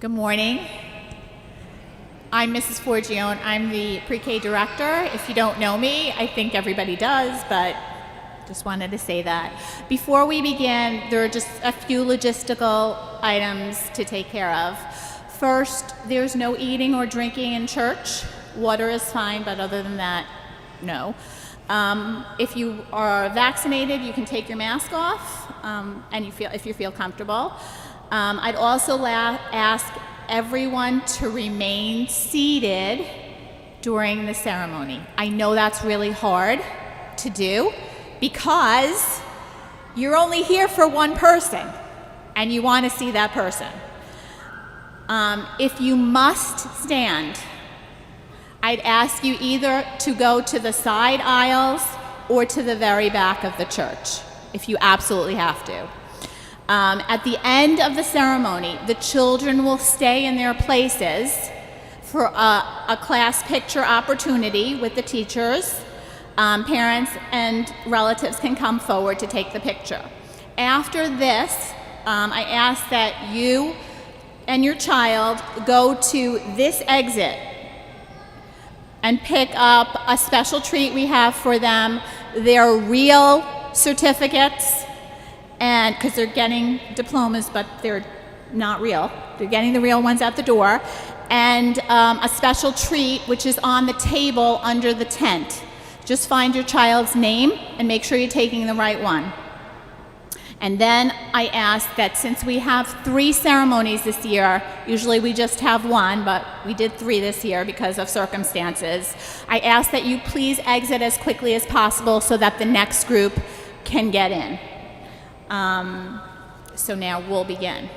Good morning. I'm Mrs. Forgione. I'm the pre-K director. If you don't know me, I think everybody does, but just wanted to say that. Before we begin, there are just a few logistical items to take care of. First, there's no eating or drinking in church. Water is fine, but other than that, no. If you are vaccinated, you can take your mask off, and if you feel comfortable. I'd also ask everyone to remain seated during the ceremony. I know that's really hard to do because you're only here for one person, and you want to see that person. If you must stand, I'd ask you either to go to the side aisles or to the very back of the church, if you absolutely have to. At the end of the ceremony, the children will stay in their places for a class picture opportunity with the teachers. Parents and relatives can come forward to take the picture. After this, I ask that you and your child go to this exit and pick up a special treat we have for them. They're real certificates, and because they're getting diplomas, but they're not real. They're getting the real ones at the door. And a special treat, which is on the table under the tent. Just find your child's name and make sure you're taking the right one. And then I ask that since we have 3 ceremonies this year, usually we just have 1, but we did 3 this year because of circumstances, I ask that you please exit as quickly as possible so that the next group can get in. So now we'll begin.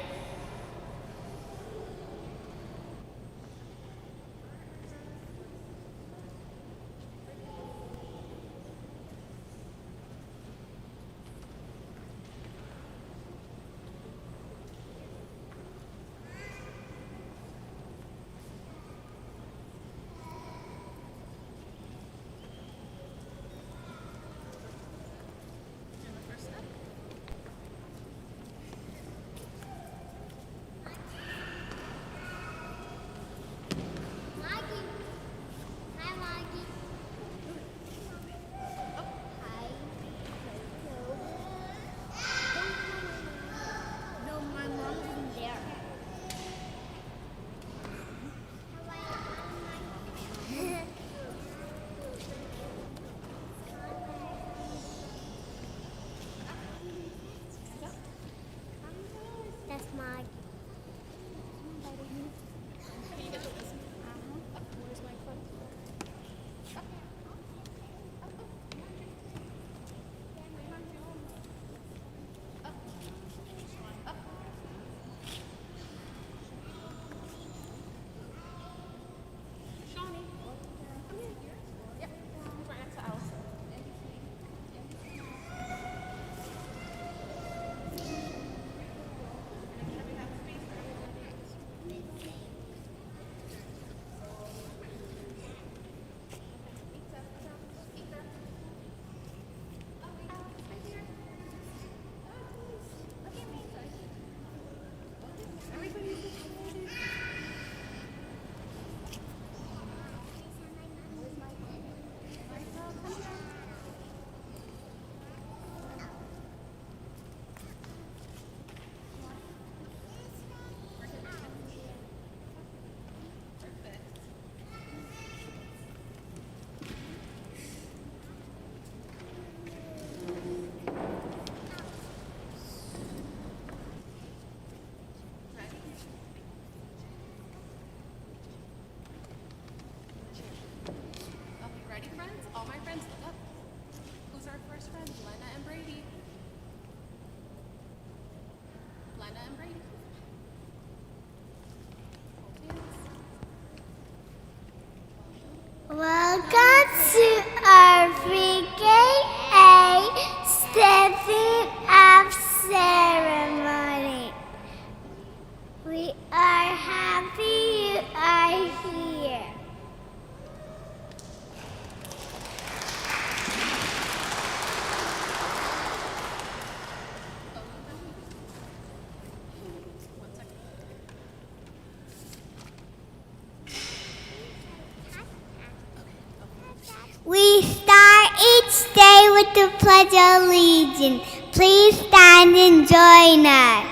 We start each day with the Pledge of Allegiance. Please stand and join us.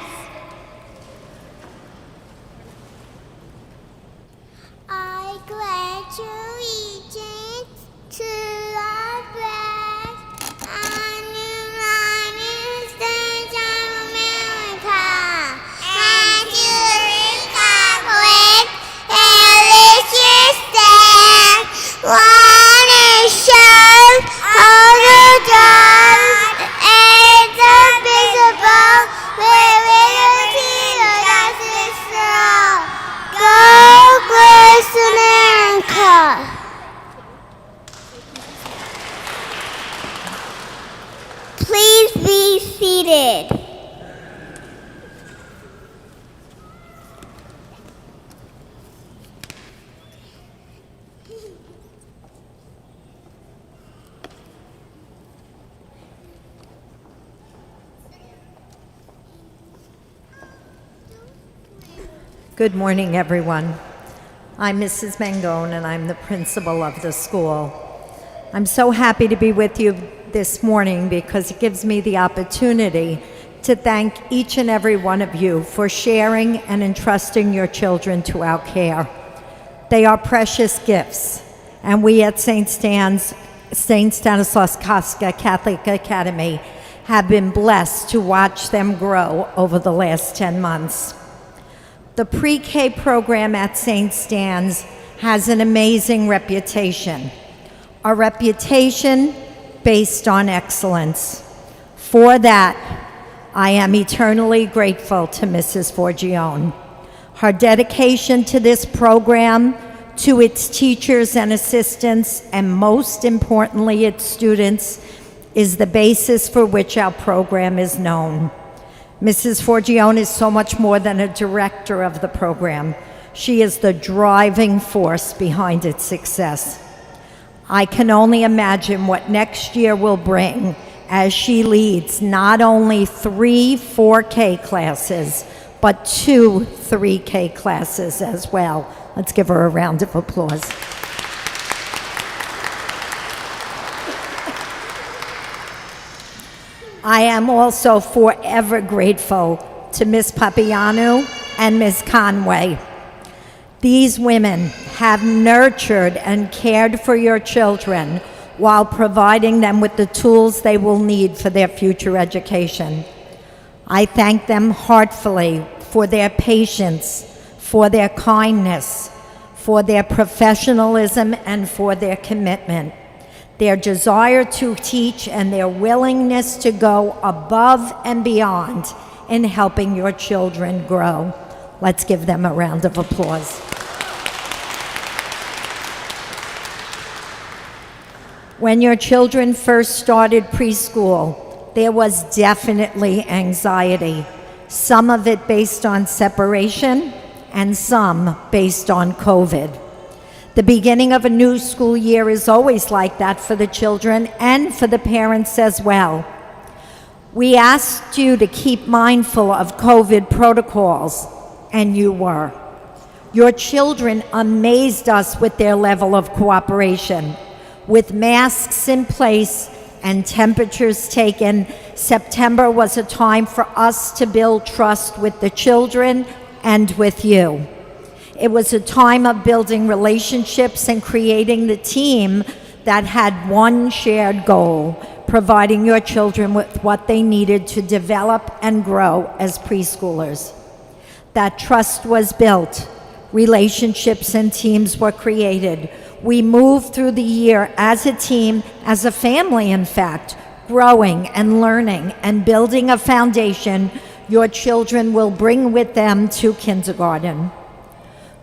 I pledge allegiance to the flag and United States of America and to the republic for which it stands, one nation, under God, indivisible, with liberty and justice for all. God bless America. Please be seated. Good morning, everyone. I'm Mrs. Mangone, and I'm the principal of the school. I'm so happy to be with you this morning because it gives me the opportunity to thank each and every one of you for sharing and entrusting your children to our care. They are precious gifts, and we at St. Stanislaus Kostka Catholic Academy have been blessed to watch them grow over the last 10 months. The pre-K program at St. Stan's has an amazing reputation, a reputation based on excellence. For that, I am eternally grateful to Mrs. Forgione. Her dedication to this program, to its teachers and assistants, and most importantly, its students, is the basis for which our program is known. Mrs. Forgione is so much more than a director of the program. She is the driving force behind its success. I can only imagine what next year will bring as she leads not only 3 4K classes, but 2 3K classes as well. Let's give her a round of applause. I am also forever grateful to Ms. Papiano and Ms. Conway. These women have nurtured and cared for your children while providing them with the tools they will need for their future education. I thank them heartfully for their patience, for their kindness, for their professionalism, and for their commitment. Their desire to teach and their willingness to go above and beyond in helping your children grow. Let's give them a round of applause. When your children first started preschool, there was definitely anxiety, some of it based on separation and some based on COVID. The beginning of a new school year is always like that for the children and for the parents as well. We asked you to keep mindful of COVID protocols, and you were. Your children amazed us with their level of cooperation. With masks in place and temperatures taken, September was a time for us to build trust with the children and with you. It was a time of building relationships and creating the team that had one shared goal, providing your children with what they needed to develop and grow as preschoolers. That trust was built, relationships and teams were created. We moved through the year as a team, as a family in fact, growing and learning and building a foundation your children will bring with them to kindergarten.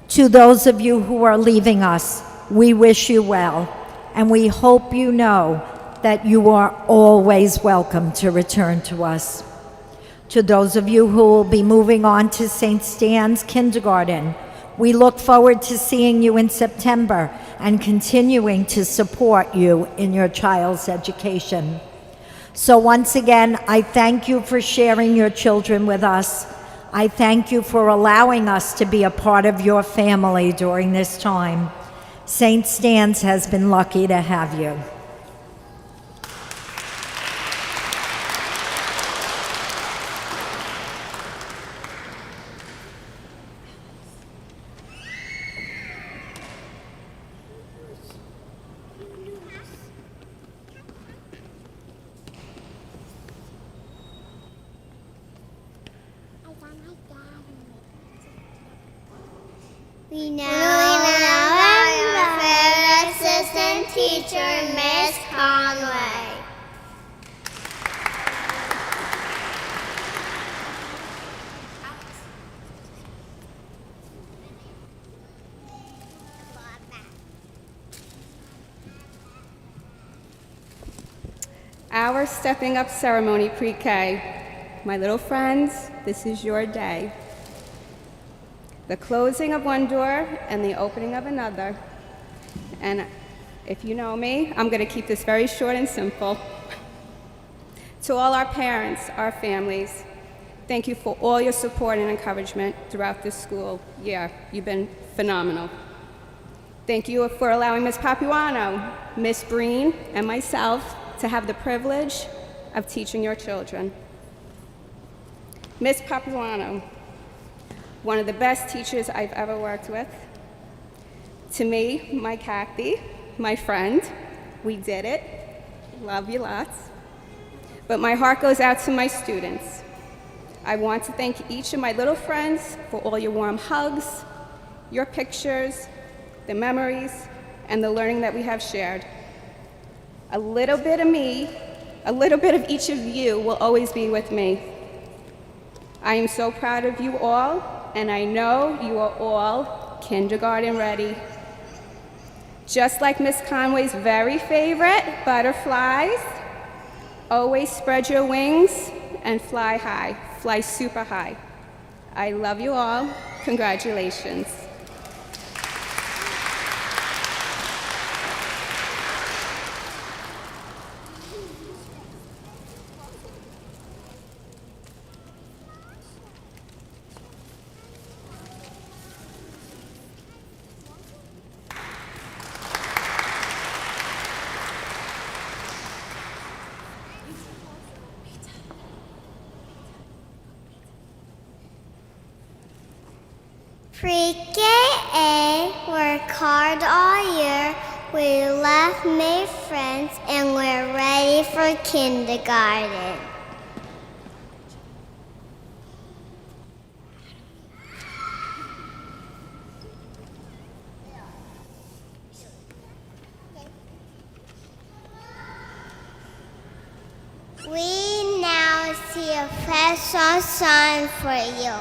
To those of you who are leaving us, we wish you well, and we hope you know that you are always welcome to return to us. To those of you who will be moving on to St. Stan's Kindergarten, we look forward to seeing you in September and continuing to support you in your child's education. So once again, I thank you for sharing your children with us. I thank you for allowing us to be a part of your family during this time. St. Stan's has been lucky to have you. We now have our favorite assistant teacher, Miss Conway. Our stepping up ceremony, pre-K. My little friends, this is your day. The closing of one door and the opening of another. And if you know me, I'm going to keep this very short and simple. To all our parents, our families, thank you for all your support and encouragement throughout this school year. You've been phenomenal. Thank you for allowing Ms. Papuano, Ms. Breen, and myself to have the privilege of teaching your children. Ms. Papuano, one of the best teachers I've ever worked with. To me, my Kathy, my friend, we did it. Love you lots. But my heart goes out to my students. I want to thank each of my little friends for all your warm hugs, your pictures, the memories, and the learning that we have shared. A little bit of me, a little bit of each of you will always be with me. I am so proud of you all, and I know you are all kindergarten ready. Just like Miss Conway's very favorite, butterflies, always spread your wings and fly high, fly super high. I love you all. Congratulations. Pre-K work hard all year. We love, made friends, and we're ready for kindergarten. We now see a special song for you.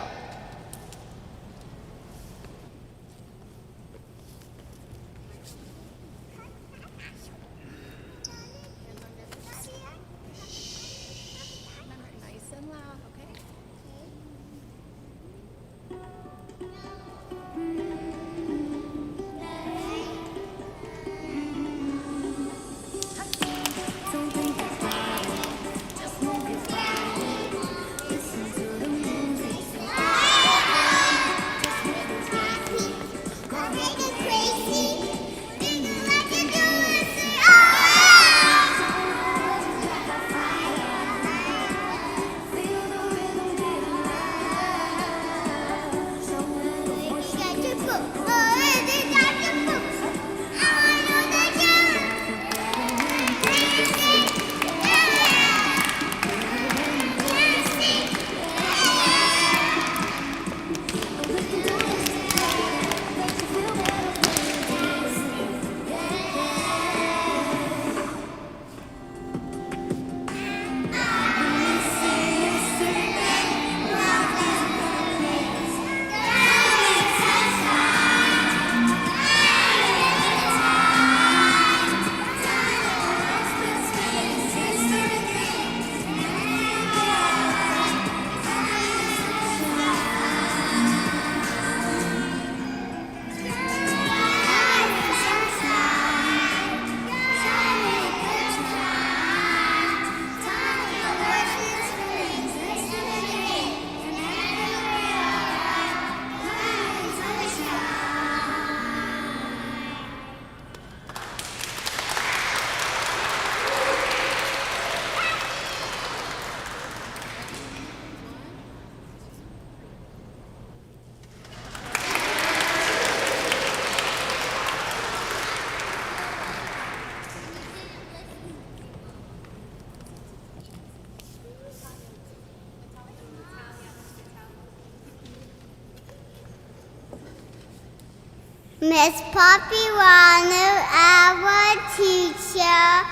Miss Papiano, our teacher,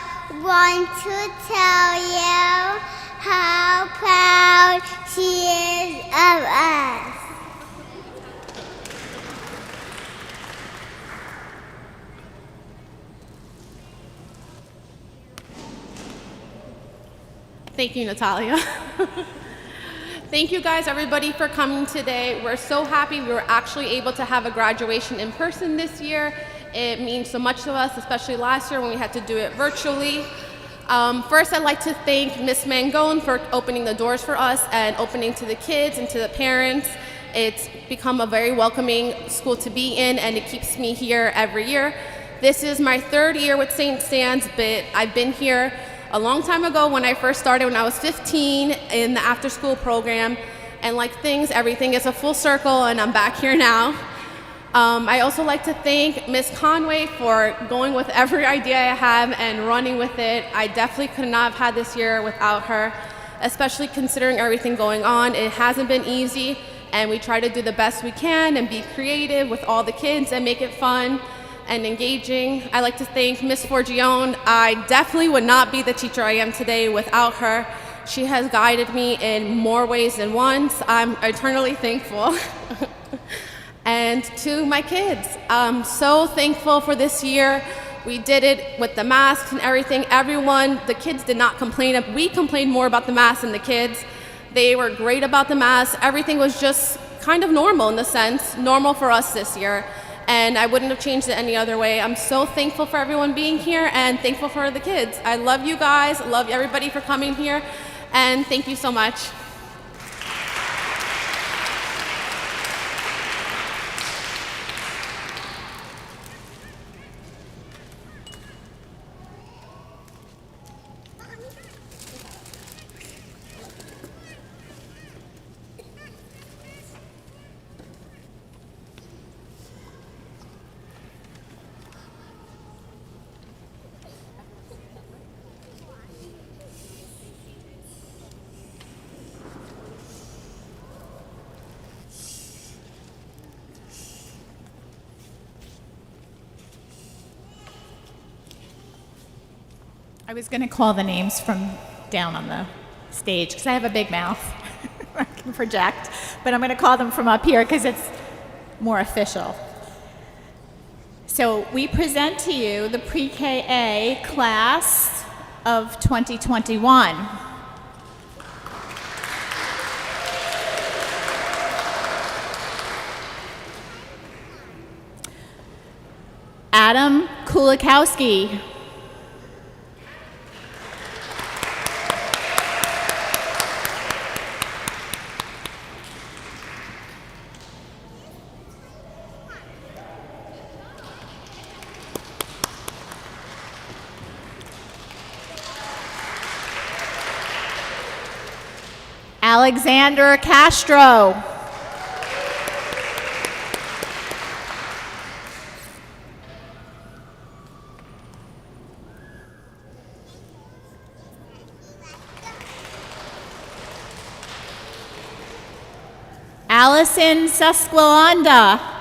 wants to tell you how proud she is of us. Thank you, Natalia. Thank you guys, everybody, for coming today. We're so happy we were actually able to have a graduation in person this year. It means so much to us, especially last year when we had to do it virtually. First, I'd like to thank Ms. Mangone for opening the doors for us and opening to the kids and to the parents. It's become a very welcoming school to be in, and it keeps me here every year. This is my 3rd year with St. Stan's, but I've been here a long time ago when I first started, when I was 15 in the after-school program. And like things, everything is a full circle, and I'm back here now. I also like to thank Ms. Conway for going with every idea I have and running with it. I definitely could not have had this year without her, especially considering everything going on. It hasn't been easy, and we try to do the best we can and be creative with all the kids and make it fun and engaging. I'd like to thank Ms. Forgione. I definitely would not be the teacher I am today without her. She has guided me in more ways than once. I'm eternally thankful. And to my kids, I'm so thankful for this year. We did it with the masks and everything. Everyone, the kids did not complain. We complained more about the masks than the kids. They were great about the masks. Everything was just kind of normal in the sense, normal for us this year. And I wouldn't have changed it any other way. I'm so thankful for everyone being here and thankful for the kids. I love you guys, love everybody for coming here, and thank you so much. I was going to call the names from down on the stage because I have a big mouth. I can project, but I'm going to call them from up here because it's more official. So we present to you the Pre-KA class of 2021. Adam Kulikowski. Alexander Castro. Allison Susquilanda.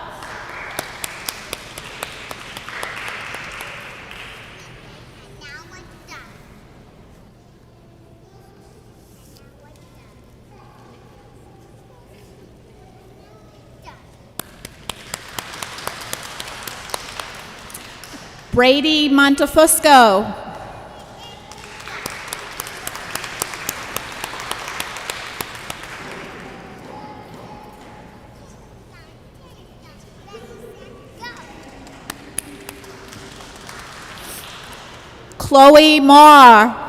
Brady Montefusco. Chloe Marr.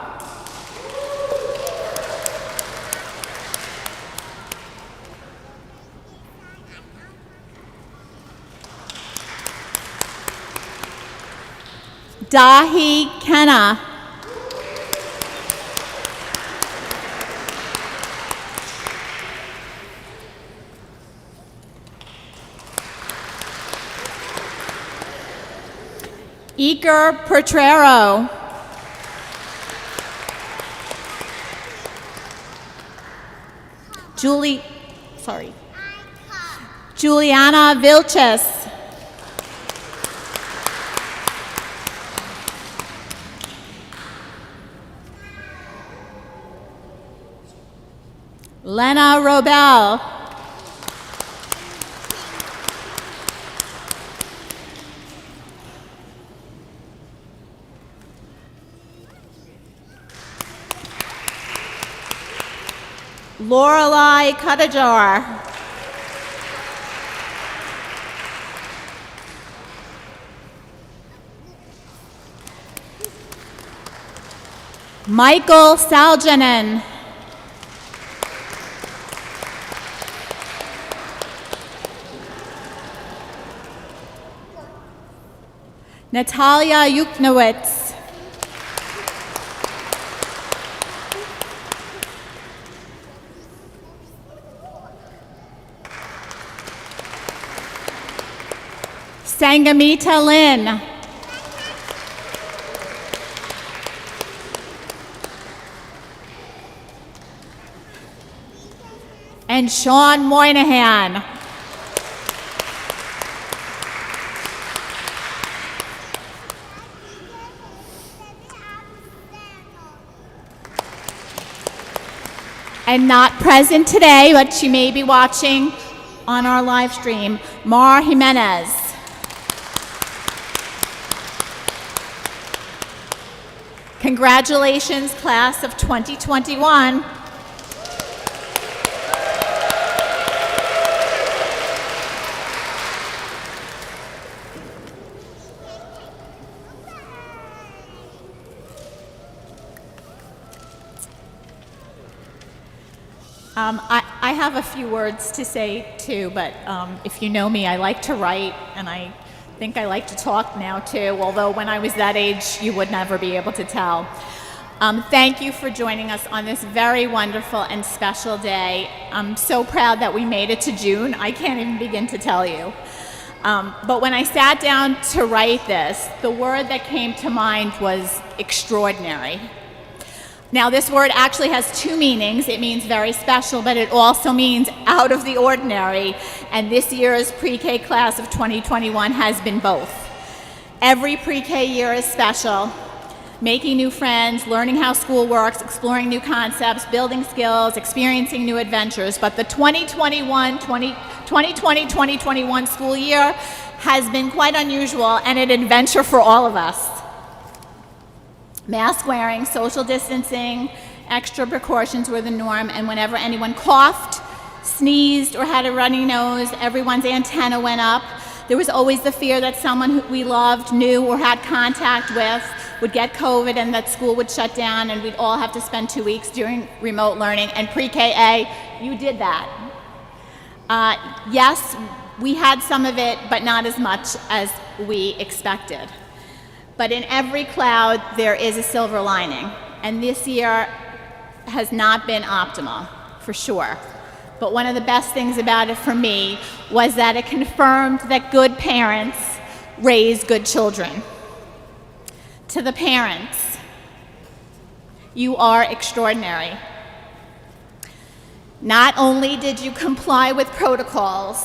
Dahi Kenna. Iker Petrero. Juliana Vilches. Lena Robel. Lorelei Cuttajar. Michael Saljanen. Natalia Yuknowitz. Sangamita Lin. And Sean Moynihan. And not present today, but she may be watching on our live stream, Mar Jimenez. Congratulations, class of 2021. I have a few words to say too, but if you know me, I like to write, and I think I like to talk now too, although when I was that age, you would never be able to tell. Thank you for joining us on this very wonderful and special day. I'm so proud that we made it to June. I can't even begin to tell you. But when I sat down to write this, the word that came to mind was extraordinary. Now, this word actually has two meanings. It means very special, but it also means out of the ordinary. And this year's pre-K class of 2021 has been both. Every pre-K year is special. Making new friends, learning how school works, exploring new concepts, building skills, experiencing new adventures. But the 2020-2021 school year has been quite unusual and an adventure for all of us. Mask wearing, social distancing, extra precautions were the norm, and whenever anyone coughed, sneezed, or had a runny nose, everyone's antenna went up. There was always the fear that someone who we loved, knew, or had contact with would get COVID and that school would shut down and we'd all have to spend 2 weeks doing remote learning. And pre-KA, you did that. Yes, we had some of it, but not as much as we expected. But in every cloud, there is a silver lining. And this year has not been optimal, for sure. But one of the best things about it for me was that it confirmed that good parents raise good children. To the parents, you are extraordinary. Not only did you comply with protocols,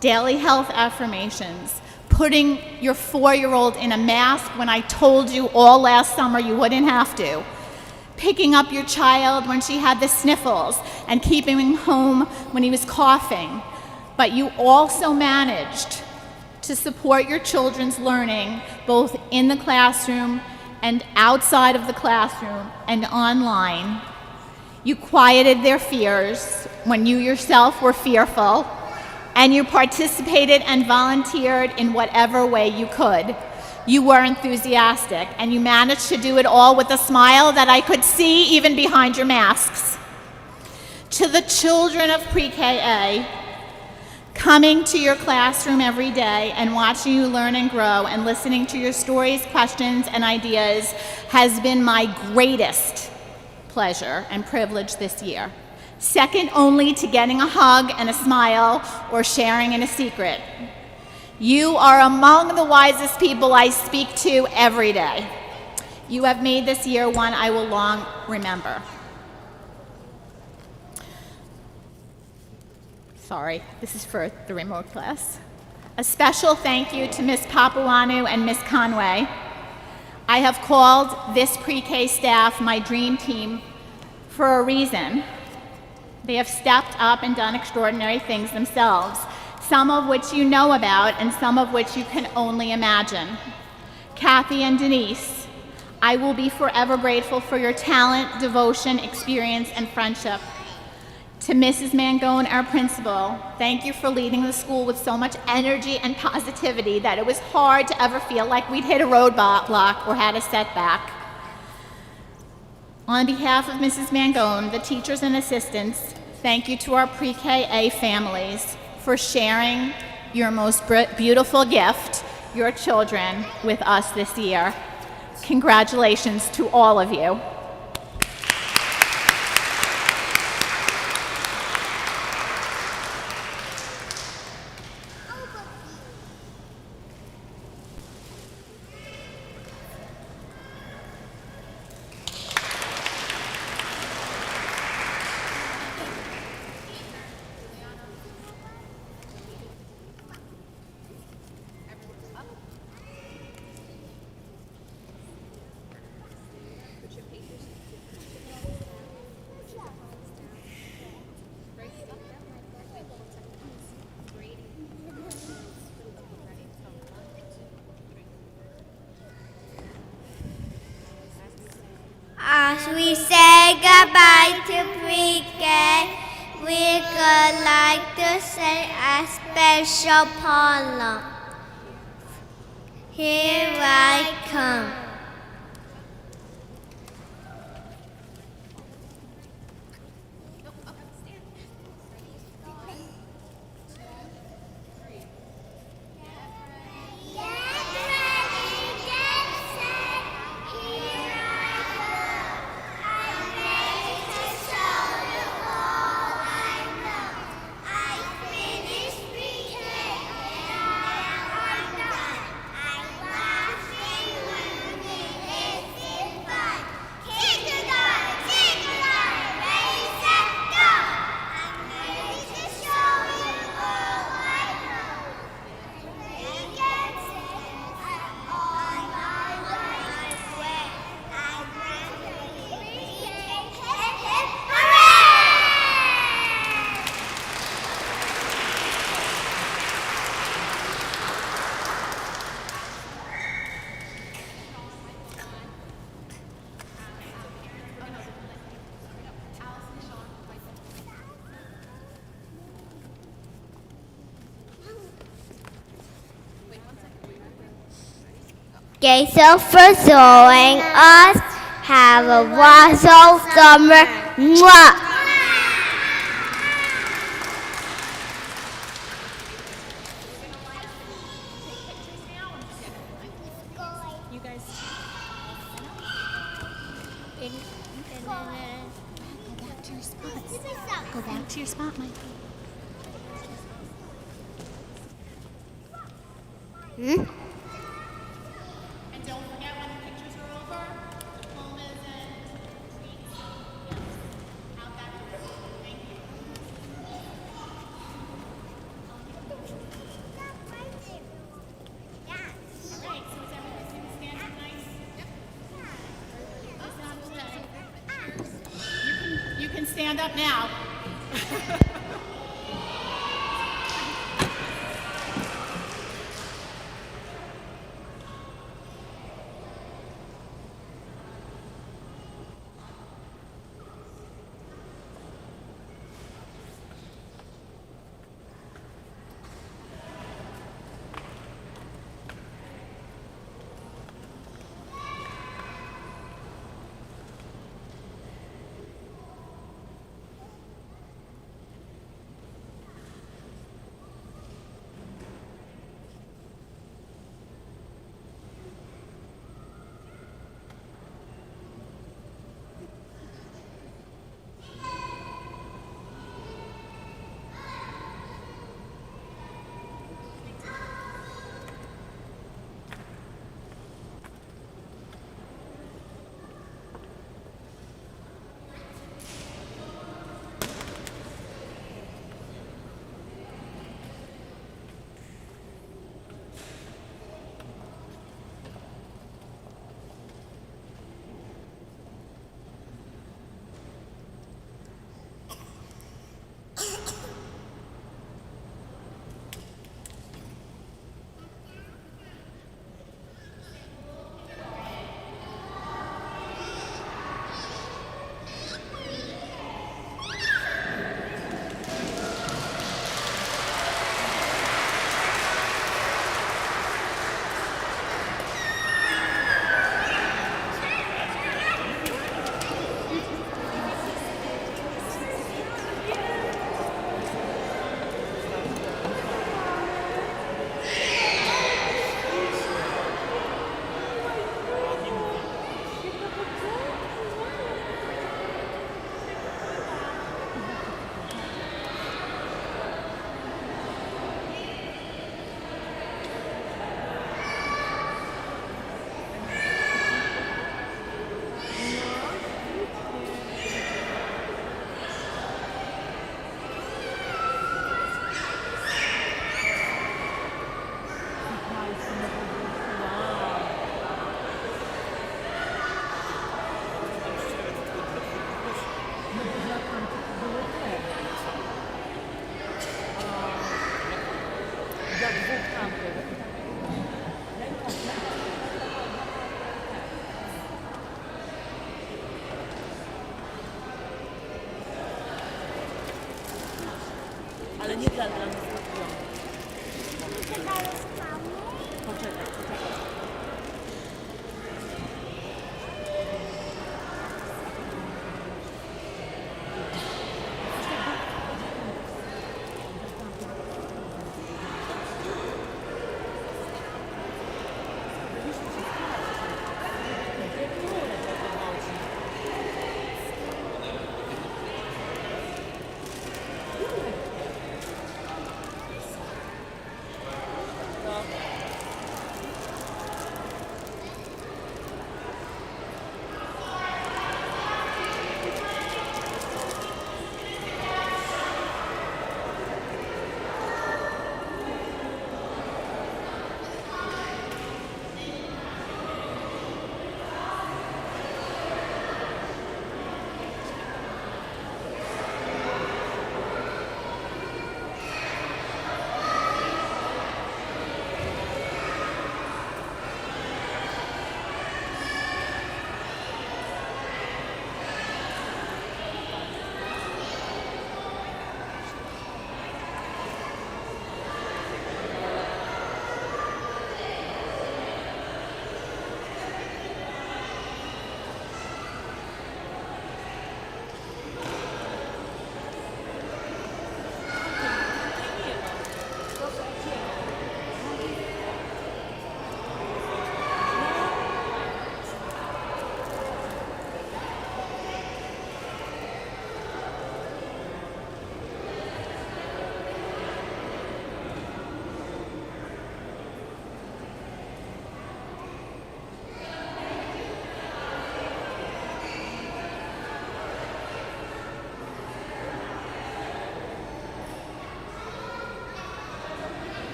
daily health affirmations, putting your 4-year-old in a mask when I told you all last summer you wouldn't have to, picking up your child when she had the sniffles and keeping him home when he was coughing, but you also managed to support your children's learning both in the classroom and outside of the classroom and online. You quieted their fears when you yourself were fearful, and you participated and volunteered in whatever way you could. You were enthusiastic, and you managed to do it all with a smile that I could see even behind your masks. To the children of pre-KA, coming to your classroom every day and watching you learn and grow and listening to your stories, questions, and ideas has been my greatest pleasure and privilege this year. Second only to getting a hug and a smile or sharing in a secret. You are among the wisest people I speak to every day. You have made this year one I will long remember. Sorry, this is for the remote class. A special thank you to Ms. Papuanu and Ms. Conway. I have called this pre-K staff my dream team for a reason. They have stepped up and done extraordinary things themselves, some of which you know about and some of which you can only imagine. Kathy and Denise, I will be forever grateful for your talent, devotion, experience, and friendship. To Mrs. Mangone, our principal, thank you for leading the school with so much energy and positivity that it was hard to ever feel like we'd hit a roadblock or had a setback. On behalf of Mrs. Mangone, the teachers and assistants, thank you to our pre-K A families for sharing your most beautiful gift, your children, with us this year. Congratulations to all of you. As we say goodbye to pre-K, we would like to say a special poem. Here I come. Thanks for joining us. Have a wonderful summer. Mwah! Go back to your spot, Mike. And don't forget when the pictures are over, diplomas and sweets. Out that door. Thank you. All right, so is everybody going to stand up nice? You can stand up now. Ale nie dla nas. Poczekaj.